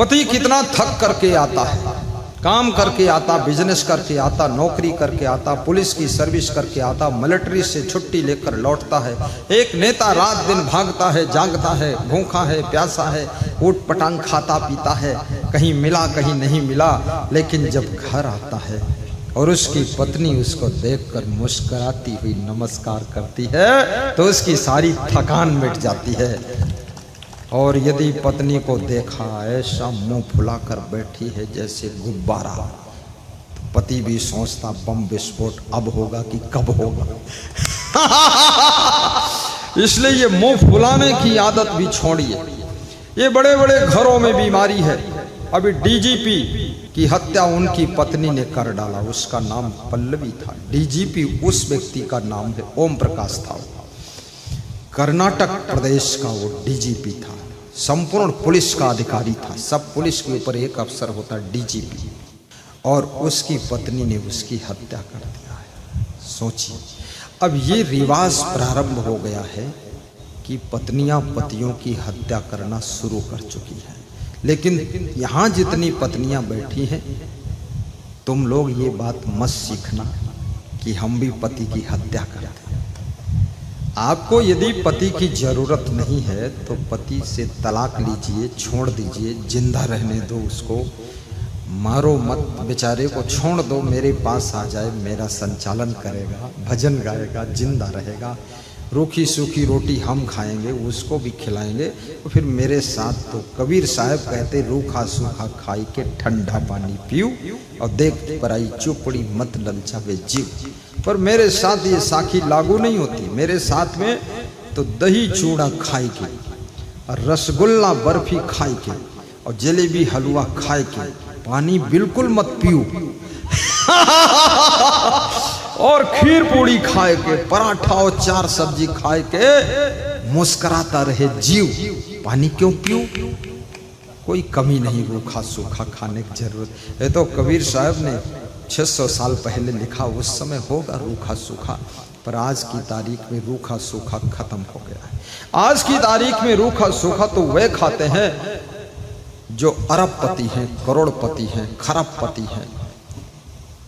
पति कितना थक करके आता है, काम करके आता, बिजनेस करके आता, नौकरी करके आता, पुलिस की सर्विस करके आता, मिलिट्री से छुट्टी लेकर लौटता है। एक नेता रात दिन भागता है, जागता है, भूखा है, प्यासा है, ऊट पटांग खाता पीता है, कहीं मिला कहीं नहीं मिला, लेकिन जब घर आता है और उसकी पत्नी उसको देखकर मुस्कुराती हुई नमस्कार करती है तो उसकी सारी थकान मिट जाती है। और यदि पत्नी को देखा ऐसा मुंह फुलाकर बैठी है जैसे गुब्बारा, तो पति भी सोचता बम विस्फोट अब होगा कि कब होगा। इसलिए ये मुंह फुलाने की आदत भी छोड़िए। ये बड़े बड़े घरों में बीमारी है। अभी डीजीपी की हत्या उनकी पत्नी ने कर डाला, उसका नाम पल्लवी था। डीजीपी उस व्यक्ति का नाम है, ओम प्रकाश था। कर्नाटक प्रदेश का वो डीजीपी था, संपूर्ण पुलिस का अधिकारी था। सब पुलिस के ऊपर एक अफसर होता डीजीपी, और उसकी पत्नी ने उसकी हत्या कर दिया है। सोचिए, अब ये रिवाज प्रारंभ हो गया है कि पत्नियां पतियों की हत्या करना शुरू कर चुकी हैं। लेकिन यहाँ जितनी पत्नियां बैठी हैं, तुम लोग ये बात मत सीखना कि हम भी पति की हत्या करते हैं। आपको यदि पति की जरूरत नहीं है तो पति से तलाक लीजिए, छोड़ दीजिए, जिंदा रहने दो उसको, मारो मत, बेचारे को छोड़ दो, मेरे पास आ जाए, मेरा संचालन करेगा, भजन गाएगा, जिंदा रहेगा, रूखी सूखी रोटी हम खाएंगे, उसको भी खिलाएंगे, तो फिर मेरे साथ। तो कबीर साहब कहते रूखा सूखा खाई के ठंडा पानी पीऊ, और देख पराई चुपड़ी मत ललचावे जीव। पर मेरे साथ ये साखी लागू नहीं होती। मेरे साथ में तो दही चूड़ा खाई के, और रसगुल्ला बर्फी खाई के, और जलेबी हलवा खाए के, पानी बिल्कुल मत पीऊ। और खीर पूड़ी खाए के, पराठा और 4 सब्जी खाए के मुस्कुराता रहे जीव। पानी क्यों पीऊ? कोई कमी नहीं रूखा सूखा खाने की जरूरत है। तो कबीर साहब ने 600 साल पहले लिखा, उस समय होगा रूखा सूखा, पर आज की तारीख में रूखा सूखा खत्म हो गया है। आज की तारीख में रूखा सूखा तो वे खाते हैं जो अरबपति हैं, करोड़पति हैं, खरबपति हैं,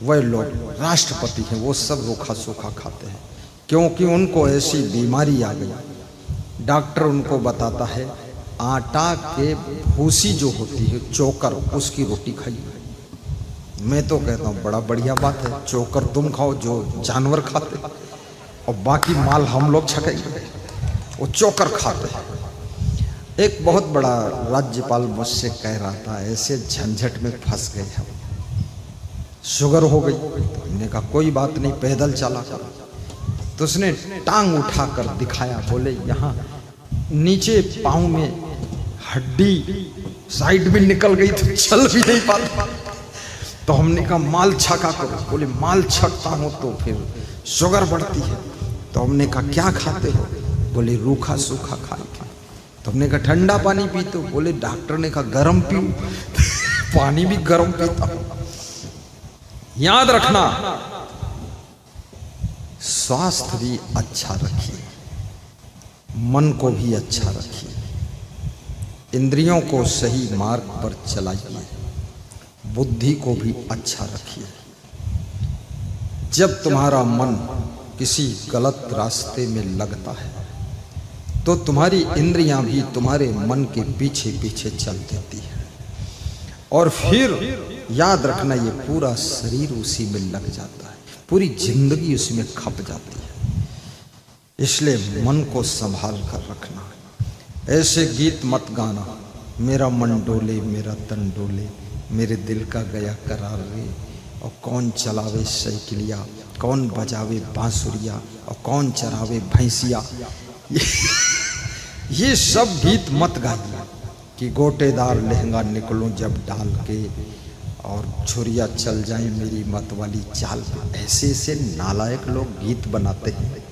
वह लोग राष्ट्रपति हैं, वो सब रूखा सूखा खाते हैं। क्योंकि उनको ऐसी बीमारी आ गई। डॉक्टर उनको बताता है आटा के भूसी जो होती है, चोकर, उसकी रोटी खाइए। मैं तो कहता हूँ बड़ा बढ़िया बात है, चोकर तुम खाओ जो जानवर खाते, और बाकी माल हम लोग छकेंगे, वो चोकर खाते हैं। एक बहुत बड़ा राज्यपाल मुझसे कह रहा था, ऐसे झंझट में फंस गए हम, शुगर हो गई। तो हमने कहा कोई बात नहीं, पैदल चला करो। तो उसने टांग उठाकर दिखाया, बोले यहाँ नीचे पाँव में हड्डी साइड में निकल गई तो चल भी नहीं पाता। तो हमने कहा माल छका करो। बोले माल छकता हूँ तो फिर शुगर बढ़ती है। तो हमने कहा क्या खाते हो? बोले रूखा सूखा खाए। तो हमने कहा ठंडा पानी पीते हो? बोले डॉक्टर ने कहा गर्म पीओ। पानी भी गर्म पीता हूँ। याद रखना, स्वास्थ्य भी अच्छा रखिए, मन को भी अच्छा रखिए, इंद्रियों को सही मार्ग पर चलाइए, बुद्धि को भी अच्छा रखिए। जब तुम्हारा मन किसी गलत रास्ते में लगता है तो तुम्हारी इंद्रियां भी तुम्हारे मन के पीछे पीछे चल देती है, और फिर याद रखना ये पूरा शरीर उसी में लग जाता है, पूरी जिंदगी उसमें खप जाती है। इसलिए मन को संभाल कर रखना। ऐसे गीत मत गाना, मेरा मन डोले मेरा तन डोले, मेरे दिल का गया करार रे, और कौन चलावे साइकिलिया, कौन बजावे बांसुरिया, और कौन चरावे भैंसिया। ये सब गीत मत गाइए कि गोटेदार लहंगा निकलूं जब डाल के, और छुरिया चल जाए मेरी मत वाली चाल पे। ऐसे ऐसे नालायक लोग गीत बनाते हैं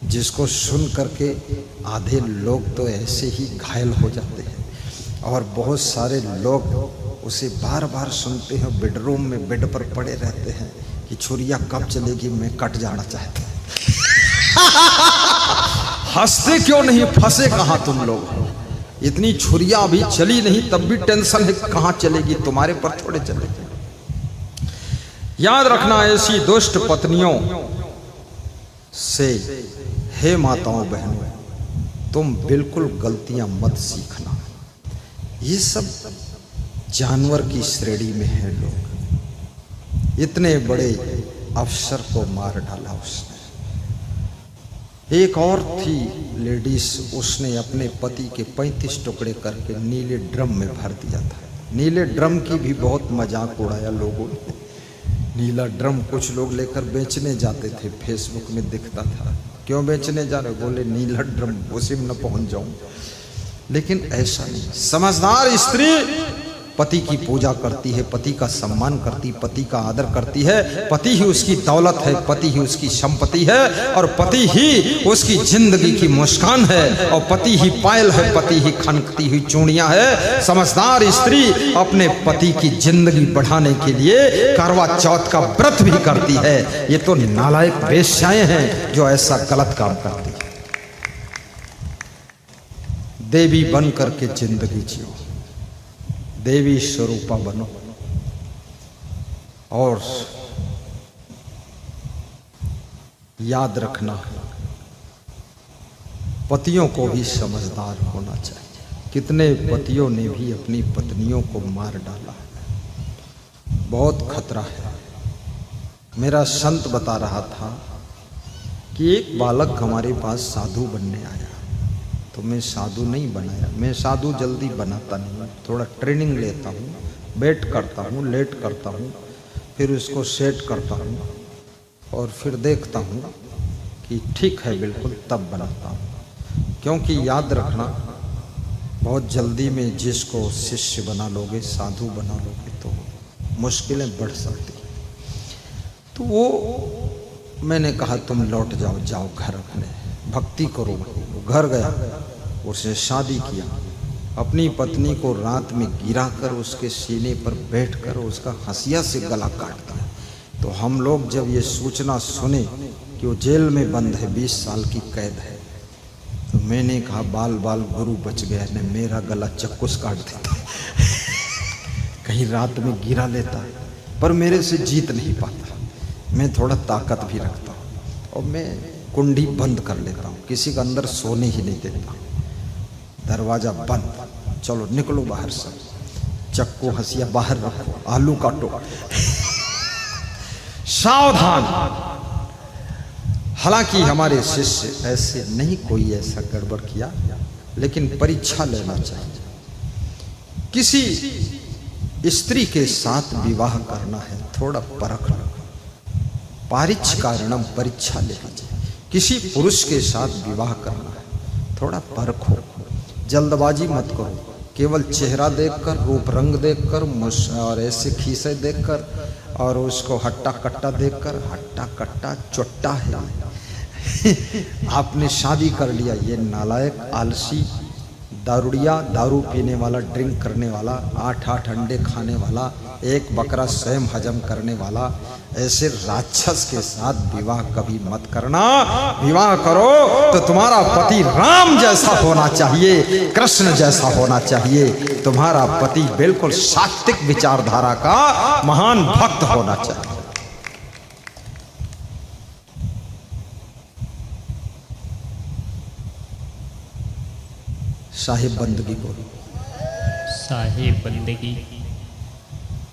जिसको सुन करके आधे लोग तो ऐसे ही घायल हो जाते हैं, और बहुत सारे लोग उसे बार बार सुनते हैं, बेडरूम में बेड पर पड़े रहते हैं कि छुरिया कब चलेगी, मैं कट जाना चाहता हूं। हंसते क्यों नहीं, फंसे कहाँ तुम लोग? इतनी छुरियां अभी चली नहीं तब भी टेंशन है कहां चलेगी, तुम्हारे पर थोड़े चलेगी। याद रखना ऐसी दुष्ट पत्नियों से हे माताओं बहनों तुम बिल्कुल गलतियां मत सीखना। ये सब जानवर की श्रेणी में है लोग। इतने बड़े अफसर को मार डाला उसने। एक और थी लेडीज, उसने अपने पति के 35 टुकड़े करके नीले ड्रम में भर दिया था। नीले ड्रम की भी बहुत मजाक उड़ाया लोगों ने। नीला ड्रम कुछ लोग लेकर बेचने जाते थे, फेसबुक में दिखता था, क्यों बेचने जा रहे, बोले नीला ड्रम उसी में न पहुंच जाऊं। लेकिन ऐसा नहीं, समझदार स्त्री पति की पूजा करती है, पति का सम्मान करती, पति का आदर करती है। पति ही उसकी दौलत है, पति ही उसकी संपत्ति है, और पति ही उसकी जिंदगी की मुस्कान है, और पति ही पायल है, पति ही खनकती हुई चूड़ियां है। समझदार स्त्री अपने पति की जिंदगी बढ़ाने के लिए करवा चौथ का व्रत भी करती है। ये तो नालायक वेश्याएं हैं जो ऐसा गलत काम करती है। देवी बन करके जिंदगी जियो, देवी स्वरूपा बनो, और याद रखना पतियों को भी समझदार होना चाहिए। कितने पतियों ने भी अपनी पत्नियों को मार डाला, बहुत खतरा है। मेरा संत बता रहा था कि एक बालक हमारे पास साधु बनने आया, तो मैं साधु नहीं बनाया। मैं साधु जल्दी बनाता नहीं, थोड़ा ट्रेनिंग लेता हूँ, बैठ करता हूँ, लेट करता हूँ, फिर उसको सेट करता हूँ, और फिर देखता हूँ कि ठीक है बिल्कुल, तब बनाता हूँ। क्योंकि याद रखना बहुत जल्दी में जिसको शिष्य बना लोगे, साधु बना लोगे, तो मुश्किलें बढ़ सकती। तो वो मैंने कहा तुम लौट जाओ, जाओ घर अपने, भक्ति करो। वो घर गया, उसने शादी किया, अपनी पत्नी को रात में गिराकर उसके सीने पर बैठकर उसका हंसिया से गला काट दिया। तो हम लोग जब ये सूचना सुने कि वो जेल में बंद है, 20 साल की कैद है, तो मैंने कहा बाल बाल गुरु बच गया, ने मेरा गला चक्कू से काट देता कहीं रात में गिरा लेता, पर मेरे से जीत नहीं पाता। मैं थोड़ा ताकत भी रखता हूँ, और मैं कुंडी बंद कर लेता हूँ, किसी का अंदर सोने ही नहीं देता, दरवाजा बंद, चलो निकलो बाहर सब, चक्कू हंसिया बाहर रखो, आलू काटो सावधान। हालांकि हमारे शिष्य ऐसे नहीं, कोई ऐसा गड़बड़ किया, लेकिन परीक्षा लेना चाहिए। किसी स्त्री के साथ विवाह करना है, थोड़ा परख लो, पारिच कारणम परीक्षा लेना चाहिए। किसी पुरुष के साथ विवाह करना है, थोड़ा परखो, जल्दबाजी मत करो। केवल चेहरा देखकर, रूप रंग देखकर, और ऐसे खीसे देखकर, और उसको हट्टा कट्टा देखकर, हट्टा कट्टा चुट्टा है आपने शादी कर लिया, ये नालायक, आलसी, दारूडिया, दारू पीने वाला, ड्रिंक करने वाला, 8-8 अंडे खाने वाला, एक बकरा स्वयं हजम करने वाला, ऐसे राक्षस के साथ विवाह कभी मत करना। विवाह करो तो तुम्हारा पति राम जैसा होना चाहिए, कृष्ण जैसा होना चाहिए, तुम्हारा पति बिल्कुल सात्विक विचारधारा का महान भक्त होना चाहिए। साहिब बंदगी बोलो। साहिब बंदगी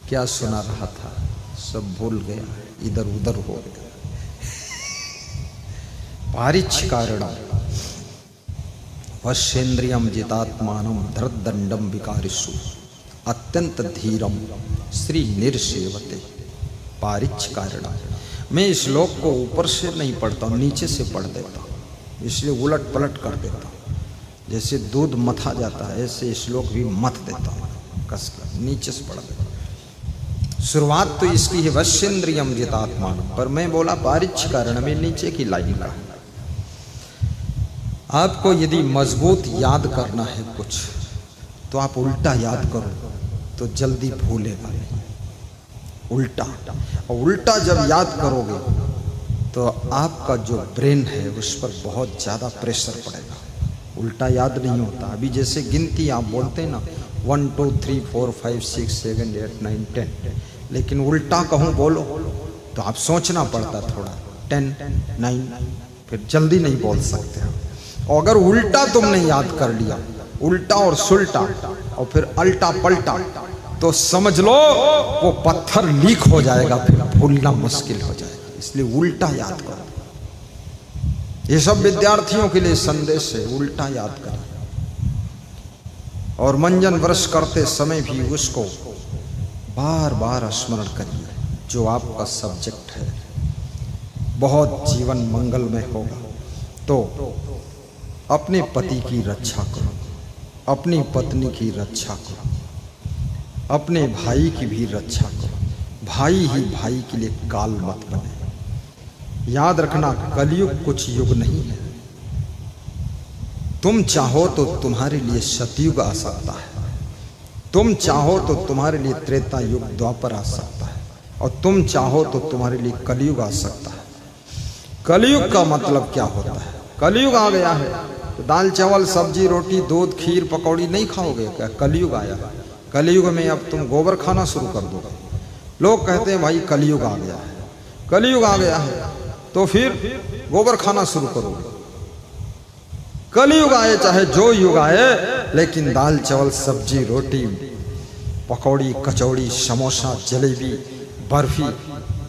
क्या सुना रहा था, सब भूल गया, इधर उधर हो गया। पारिच कारणम वश्येन्द्रियम जितात्मानम धृदंडम विकारिषु अत्यंत धीरम श्री निर्सेवते। पारिच कारणम। मैं इस श्लोक को ऊपर से नहीं पढ़ता हूँ, नीचे से पढ़ देता हूँ, इसलिए उलट पलट कर देता हूँ। जैसे दूध मथा जाता है, ऐसे श्लोक भी मथ देता हूँ, कस कर नीचे से पढ़ देता हूँ। शुरुआत तो इसकी है वश्येन्द्रियम जितात्मान, पर मैं बोला पारिच कारण में नीचे की लाइन का। आपको यदि मजबूत याद करना है कुछ, तो आप उल्टा याद करो, तो जल्दी भूलेगा नहीं। उल्टा, और उल्टा जब याद करोगे तो आपका जो ब्रेन है उस पर बहुत ज़्यादा प्रेशर पड़ेगा, उल्टा याद नहीं होता। अभी जैसे गिनती आप बोलते हैं ना 1 2 3 4 5 6 7 8 9 10, लेकिन उल्टा कहूँ बोलो तो आप सोचना पड़ता थोड़ा। 10 9 फिर जल्दी नहीं बोल सकते। और अगर उल्टा तुमने याद कर लिया, उल्टा और सुल्टा और फिर अल्टा पल्टा, तो समझ लो वो पत्थर लीक हो जाएगा, फिर भूलना मुश्किल हो जाएगा। इसलिए उल्टा याद करो। ये सब विद्यार्थियों के लिए संदेश है, उल्टा याद करें। और मंजन ब्रश करते समय भी उसको बार बार स्मरण करिए, जो आपका सब्जेक्ट है। बहुत जीवन मंगलमय होगा तो अपने पति की रक्षा करो, अपनी पत्नी की रक्षा करो, अपने भाई की भी रक्षा करो। भाई ही भाई के लिए काल मत बने। याद रखना, कलयुग कुछ युग नहीं है। तुम चाहो तो तुम्हारे लिए सतयुग आ सकता है, तुम चाहो तो तुम्हारे लिए त्रेता युग द्वापर आ सकता है, और तुम चाहो तो तुम्हारे लिए कलयुग आ सकता है। कलयुग का मतलब क्या होता है? कलयुग आ गया है तो दाल चावल सब्जी रोटी दूध खीर पकौड़ी नहीं खाओगे क्या? कलयुग आया। कलयुग में अब तुम गोबर खाना शुरू कर दोगे। लोग कहते हैं भाई कलयुग आ गया है, कलयुग आ गया है तो फिर गोबर खाना शुरू करोगे। कलयुग आए चाहे जो युग आए, लेकिन दाल चावल सब्जी रोटी पकौड़ी कचौड़ी समोसा जलेबी बर्फी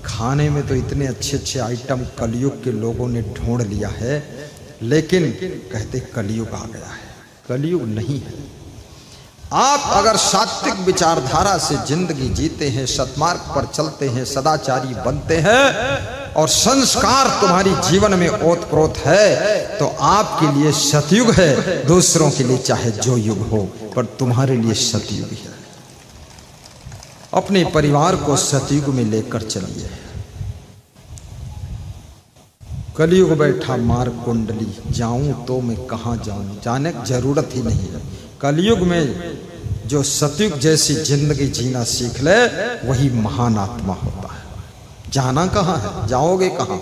खाने में तो इतने अच्छे अच्छे आइटम कलयुग के लोगों ने ढूंढ लिया है, लेकिन कहते कलयुग आ गया है। कलयुग नहीं है। आप अगर सात्विक विचारधारा से जिंदगी जीते हैं, सत्मार्ग पर चलते हैं, सदाचारी बनते हैं और संस्कार तुम्हारी जीवन में ओतप्रोत है, तो आपके लिए सतयुग है। दूसरों के लिए चाहे जो युग हो, पर तुम्हारे लिए सतयुग है। अपने परिवार को सतयुग में लेकर चलिए। कलयुग बैठा मार कुंडली, जाऊं तो मैं कहां जाऊं, जाने की जरूरत ही नहीं है। कलयुग में जो सतयुग जैसी जिंदगी जीना सीख ले, वही महान आत्मा होता है। जाना कहां है, जाओगे कहां?